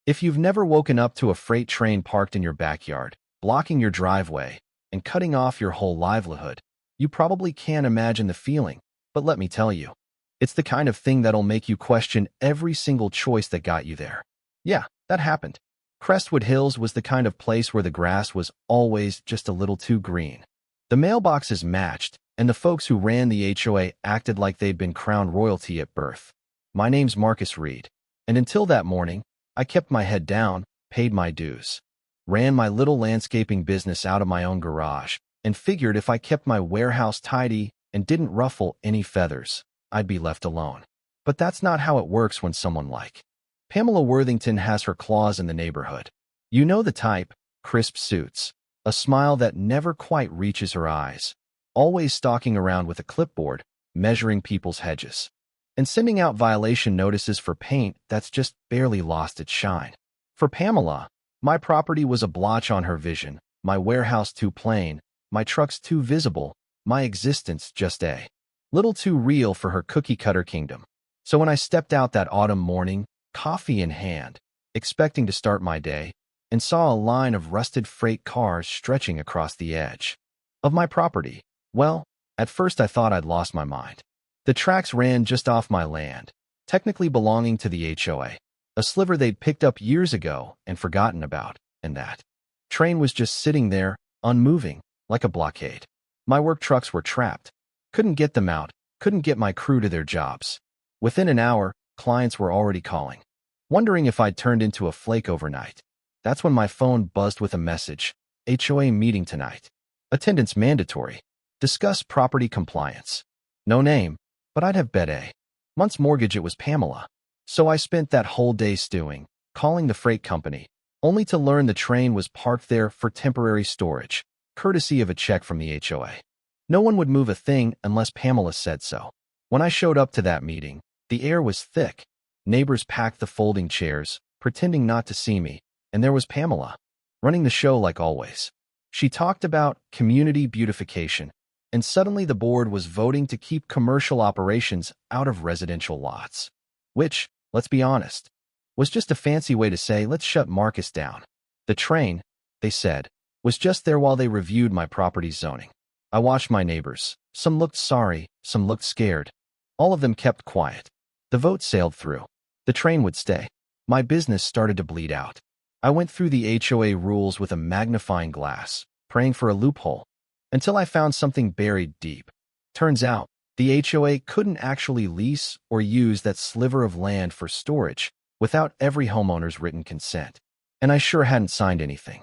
If you've never woken up to a freight train parked in your backyard, blocking your driveway, and cutting off your whole livelihood, you probably can't imagine the feeling, but let me tell you, it's the kind of thing that'll make you question every single choice that got you there. Yeah, that happened. Crestwood Hills was the kind of place where the grass was always just a little too green. The mailboxes matched, and the folks who ran the HOA acted like they'd been crowned royalty at birth. My name's Marcus Reed, and until that morning, I kept my head down, paid my dues, ran my little landscaping business out of my own garage, and figured if I kept my warehouse tidy and didn't ruffle any feathers, I'd be left alone. But that's not how it works when someone like Pamela Worthington has her claws in the neighborhood. You know the type: crisp suits, a smile that never quite reaches her eyes, always stalking around with a clipboard, measuring people's hedges, and sending out violation notices for paint that's just barely lost its shine. For Pamela, my property was a blotch on her vision, my warehouse too plain, my trucks too visible, my existence just a little too real for her cookie-cutter kingdom. So when I stepped out that autumn morning, coffee in hand, expecting to start my day, and saw a line of rusted freight cars stretching across the edge of my property, well, at first I thought I'd lost my mind. The tracks ran just off my land, technically belonging to the HOA, a sliver they'd picked up years ago and forgotten about, and that train was just sitting there, unmoving, like a blockade. My work trucks were trapped. Couldn't get them out, couldn't get my crew to their jobs. Within an hour, clients were already calling, wondering if I'd turned into a flake overnight. That's when my phone buzzed with a message: HOA meeting tonight. Attendance mandatory. Discuss property compliance. No name, but I'd have bet a month's mortgage it was Pamela. So I spent that whole day stewing, calling the freight company, only to learn the train was parked there for temporary storage, courtesy of a check from the HOA. No one would move a thing unless Pamela said so. When I showed up to that meeting, the air was thick. Neighbors packed the folding chairs, pretending not to see me, and there was Pamela, running the show like always. She talked about community beautification, and suddenly the board was voting to keep commercial operations out of residential lots. Which, let's be honest, was just a fancy way to say, let's shut Marcus down. The train, they said, was just there while they reviewed my property's zoning. I watched my neighbors. Some looked sorry, some looked scared. All of them kept quiet. The vote sailed through. The train would stay. My business started to bleed out. I went through the HOA rules with a magnifying glass, praying for a loophole, until I found something buried deep. Turns out, the HOA couldn't actually lease or use that sliver of land for storage without every homeowner's written consent. And I sure hadn't signed anything.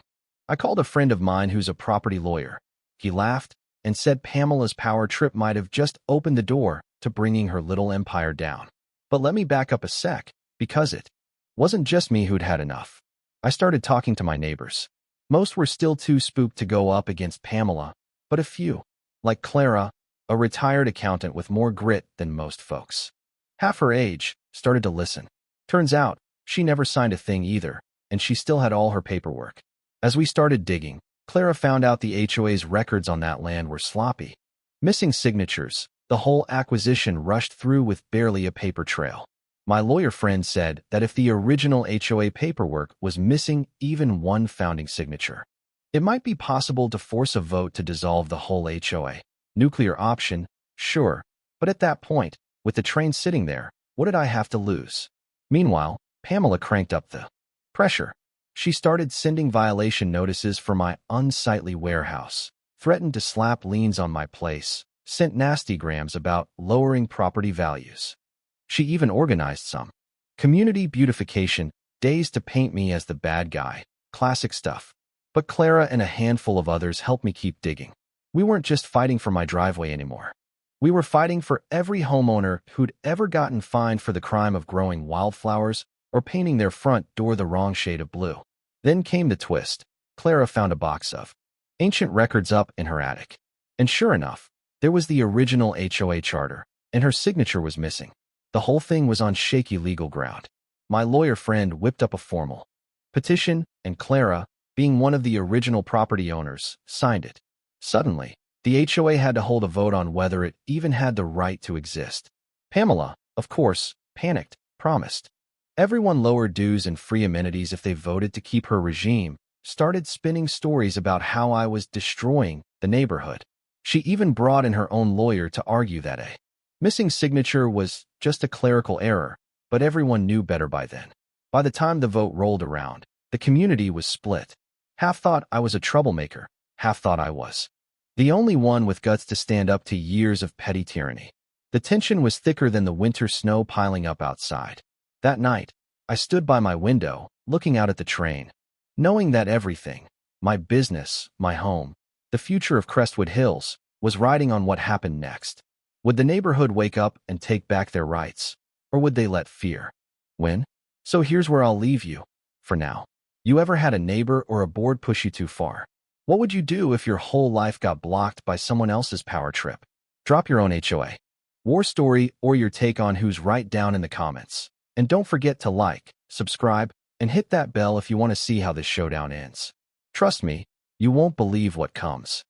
I called a friend of mine who's a property lawyer. He laughed and said Pamela's power trip might have just opened the door to bringing her little empire down. But let me back up a sec, because it wasn't just me who'd had enough. I started talking to my neighbors. Most were still too spooked to go up against Pamela, but a few, like Clara, a retired accountant with more grit than most folks, half her age, started to listen. Turns out, she never signed a thing either, and she still had all her paperwork. As we started digging, Clara found out the HOA's records on that land were sloppy. Missing signatures, the whole acquisition rushed through with barely a paper trail. My lawyer friend said that if the original HOA paperwork was missing even one founding signature, it might be possible to force a vote to dissolve the whole HOA. Nuclear option, sure, but at that point, with the train sitting there, what did I have to lose? Meanwhile, Pamela cranked up the pressure. She started sending violation notices for my unsightly warehouse, threatened to slap liens on my place, sent nastygrams about lowering property values. She even organized some community beautification days to paint me as the bad guy. Classic stuff. But Clara and a handful of others helped me keep digging. We weren't just fighting for my driveway anymore. We were fighting for every homeowner who'd ever gotten fined for the crime of growing wildflowers or painting their front door the wrong shade of blue. Then came the twist. Clara found a box of ancient records up in her attic. And sure enough, there was the original HOA charter, and her signature was missing. The whole thing was on shaky legal ground. My lawyer friend whipped up a formal petition, and Clara, being one of the original property owners, signed it. Suddenly, the HOA had to hold a vote on whether it even had the right to exist. Pamela, of course, panicked, promised Everyone lowered dues and free amenities if they voted to keep her regime, started spinning stories about how I was destroying the neighborhood. She even brought in her own lawyer to argue that a missing signature was just a clerical error, but everyone knew better by then. By the time the vote rolled around, the community was split. Half thought I was a troublemaker, half thought I was the only one with guts to stand up to years of petty tyranny. The tension was thicker than the winter snow piling up outside. That night, I stood by my window, looking out at the train, knowing that everything, my business, my home, the future of Crestwood Hills, was riding on what happened next. Would the neighborhood wake up and take back their rights, or would they let fear win? So here's where I'll leave you, for now. You ever had a neighbor or a board push you too far? What would you do if your whole life got blocked by someone else's power trip? Drop your own HOA war story or your take on who's right down in the comments. And don't forget to like, subscribe, and hit that bell if you want to see how this showdown ends. Trust me, you won't believe what comes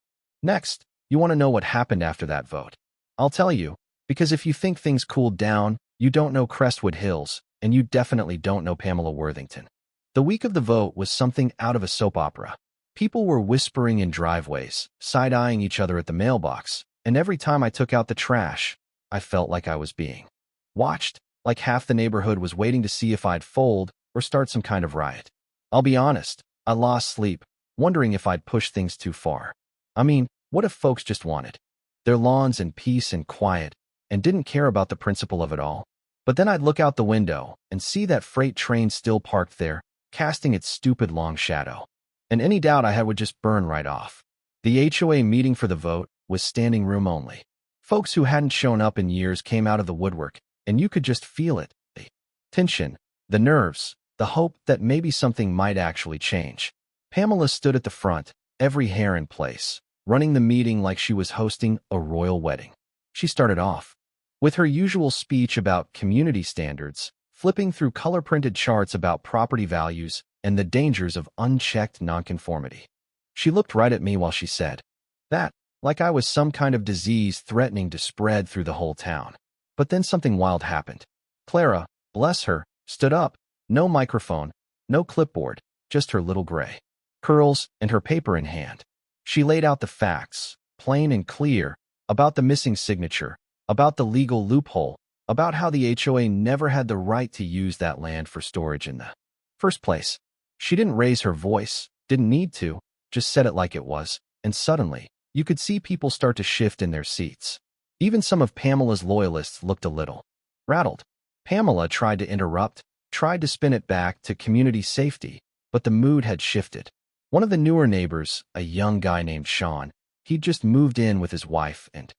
next. You want to know what happened after that vote? I'll tell you, because if you think things cooled down, you don't know Crestwood Hills, and you definitely don't know Pamela Worthington. The week of the vote was something out of a soap opera. People were whispering in driveways, side-eyeing each other at the mailbox, and every time I took out the trash, I felt like I was being watched, like half the neighborhood was waiting to see if I'd fold or start some kind of riot. I'll be honest, I lost sleep, wondering if I'd pushed things too far. I mean, what if folks just wanted their lawns and peace and quiet and didn't care about the principle of it all? But then I'd look out the window and see that freight train still parked there, casting its stupid long shadow. And any doubt I had would just burn right off. The HOA meeting for the vote was standing room only. Folks who hadn't shown up in years came out of the woodwork, and you could just feel it. The tension, the nerves, the hope that maybe something might actually change. Pamela stood at the front, every hair in place, running the meeting like she was hosting a royal wedding. She started off with her usual speech about community standards, flipping through color-printed charts about property values and the dangers of unchecked nonconformity. She looked right at me while she said that, like I was some kind of disease threatening to spread through the whole town. But then something wild happened. Clara, bless her, stood up, no microphone, no clipboard, just her little gray curls and her paper in hand. She laid out the facts, plain and clear, about the missing signature, about the legal loophole, about how the HOA never had the right to use that land for storage in the first place. She didn't raise her voice, didn't need to, just said it like it was, and suddenly, you could see people start to shift in their seats. Even some of Pamela's loyalists looked a little rattled. Pamela tried to interrupt, tried to spin it back to community safety, but the mood had shifted. One of the newer neighbors, a young guy named Sean, he'd just moved in with his wife and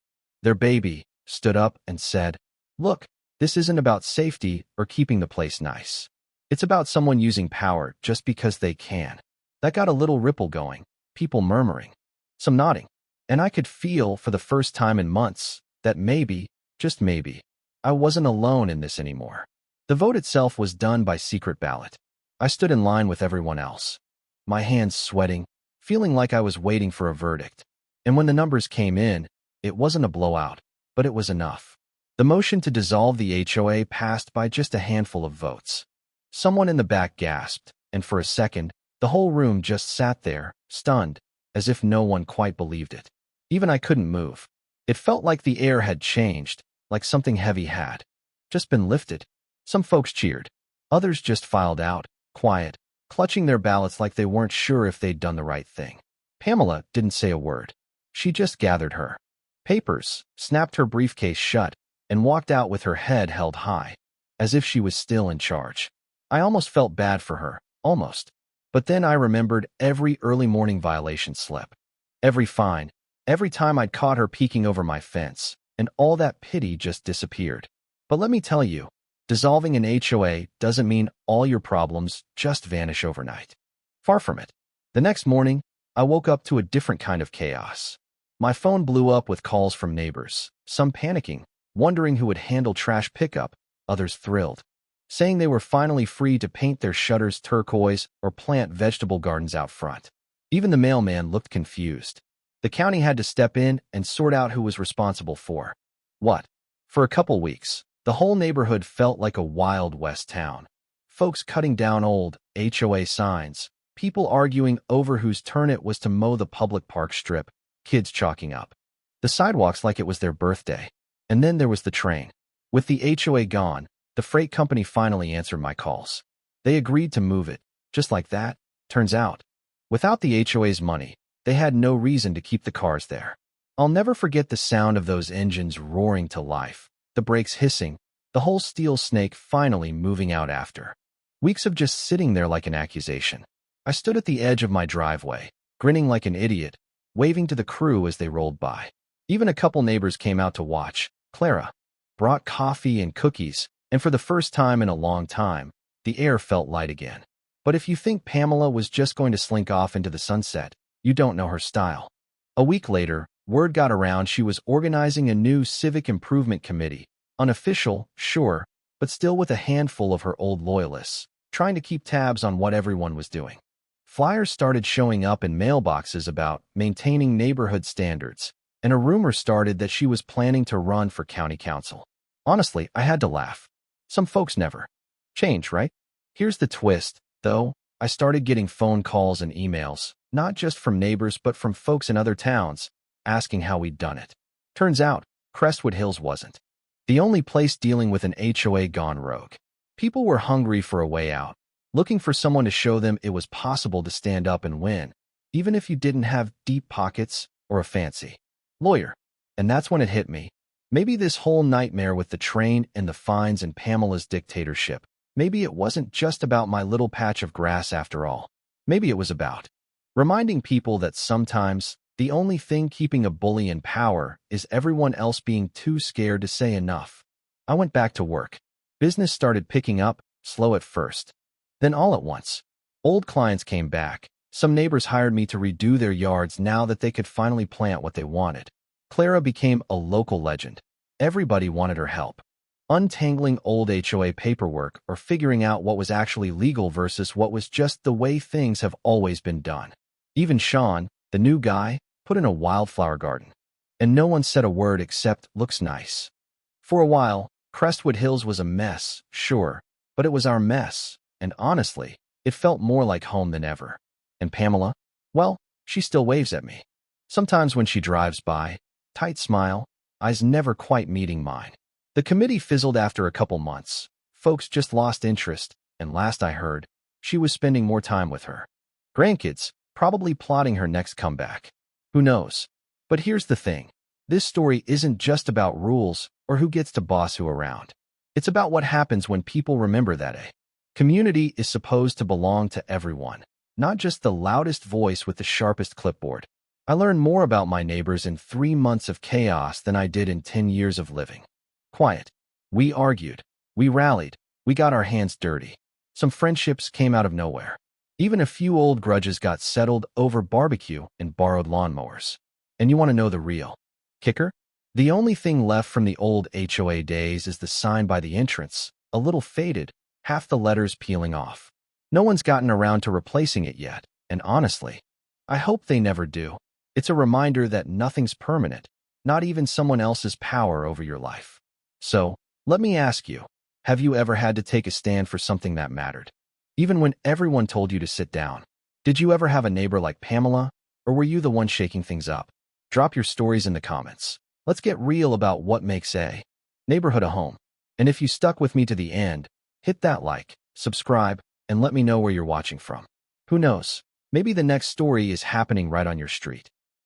their baby, stood up and said, "Look, this isn't about safety or keeping the place nice. It's about someone using power just because they can." That got a little ripple going, people murmuring, some nodding, and I could feel for the first time in months that maybe, just maybe, I wasn't alone in this anymore. The vote itself was done by secret ballot. I stood in line with everyone else, my hands sweating, feeling like I was waiting for a verdict. And when the numbers came in, it wasn't a blowout, but it was enough. The motion to dissolve the HOA passed by just a handful of votes. Someone in the back gasped, and for a second, the whole room just sat there, stunned, as if no one quite believed it. Even I couldn't move. It felt like the air had changed, like something heavy had just been lifted. Some folks cheered. Others just filed out, quiet, clutching their ballots like they weren't sure if they'd done the right thing. Pamela didn't say a word. She just gathered her papers, snapped her briefcase shut, and walked out with her head held high, as if she was still in charge. I almost felt bad for her, almost. But then I remembered every early morning violation slip, every fine, every time I'd caught her peeking over my fence, and all that pity just disappeared. But let me tell you, dissolving an HOA doesn't mean all your problems just vanish overnight. Far from it. The next morning, I woke up to a different kind of chaos. My phone blew up with calls from neighbors, some panicking, wondering who would handle trash pickup, others thrilled, saying they were finally free to paint their shutters turquoise or plant vegetable gardens out front. Even the mailman looked confused. The county had to step in and sort out who was responsible for what. For a couple weeks, the whole neighborhood felt like a Wild West town. folks cutting down old HOA signs, people arguing over whose turn it was to mow the public park strip, kids chalking up the sidewalks like it was their birthday. And then there was the train. With the HOA gone, the freight company finally answered my calls. They agreed to move it, just like that. Turns out, without the HOA's money, they had no reason to keep the cars there. I'll never forget the sound of those engines roaring to life, the brakes hissing, the whole steel snake finally moving out after weeks of just sitting there like an accusation. I stood at the edge of my driveway, grinning like an idiot, waving to the crew as they rolled by. Even a couple neighbors came out to watch. Clara brought coffee and cookies, and for the first time in a long time, the air felt light again. But if you think Pamela was just going to slink off into the sunset, you don't know her style. A week later, word got around she was organizing a new civic improvement committee, unofficial, sure, but still with a handful of her old loyalists, trying to keep tabs on what everyone was doing. Flyers started showing up in mailboxes about maintaining neighborhood standards, and a rumor started that she was planning to run for county council. Honestly, I had to laugh. Some folks never change, right? Here's the twist, though. I started getting phone calls and emails, not just from neighbors but from folks in other towns, asking how we'd done it. Turns out, Crestwood Hills wasn't the only place dealing with an HOA gone rogue. People were hungry for a way out, looking for someone to show them it was possible to stand up and win, even if you didn't have deep pockets or a fancy lawyer. And that's when it hit me. Maybe this whole nightmare with the train and the fines and Pamela's dictatorship, maybe it wasn't just about my little patch of grass after all. Maybe it was about reminding people that sometimes the only thing keeping a bully in power is everyone else being too scared to say enough. I went back to work. Business started picking up, slow at first. Then all at once, old clients came back. Some neighbors hired me to redo their yards now that they could finally plant what they wanted. Clara became a local legend. Everybody wanted her help. Untangling old HOA paperwork or figuring out what was actually legal versus what was just the way things have always been done. Even Sean, the new guy, put in a wildflower garden. And no one said a word except, "Looks nice." For a while, Crestwood Hills was a mess, sure, but it was our mess, and honestly, it felt more like home than ever. And Pamela? Well, she still waves at me. Sometimes when she drives by, tight smile, eyes never quite meeting mine. The committee fizzled after a couple months. Folks just lost interest, and last I heard, she was spending more time with her grandkids, probably plotting her next comeback. Who knows? But here's the thing. This story isn't just about rules or who gets to boss who around. It's about what happens when people remember that a community is supposed to belong to everyone, not just the loudest voice with the sharpest clipboard. I learned more about my neighbors in 3 months of chaos than I did in 10 years of living quiet. We argued. We rallied. We got our hands dirty. Some friendships came out of nowhere. Even a few old grudges got settled over barbecue and borrowed lawnmowers. And you want to know the real kicker? The only thing left from the old HOA days is the sign by the entrance, a little faded, half the letters peeling off. No one's gotten around to replacing it yet, and honestly, I hope they never do. It's a reminder that nothing's permanent, not even someone else's power over your life. So, let me ask you, have you ever had to take a stand for something that mattered? Even when everyone told you to sit down? Did you ever have a neighbor like Pamela, or were you the one shaking things up? Drop your stories in the comments. Let's get real about what makes a neighborhood a home. And if you stuck with me to the end, hit that like, subscribe, and let me know where you're watching from. Who knows? Maybe the next story is happening right on your street.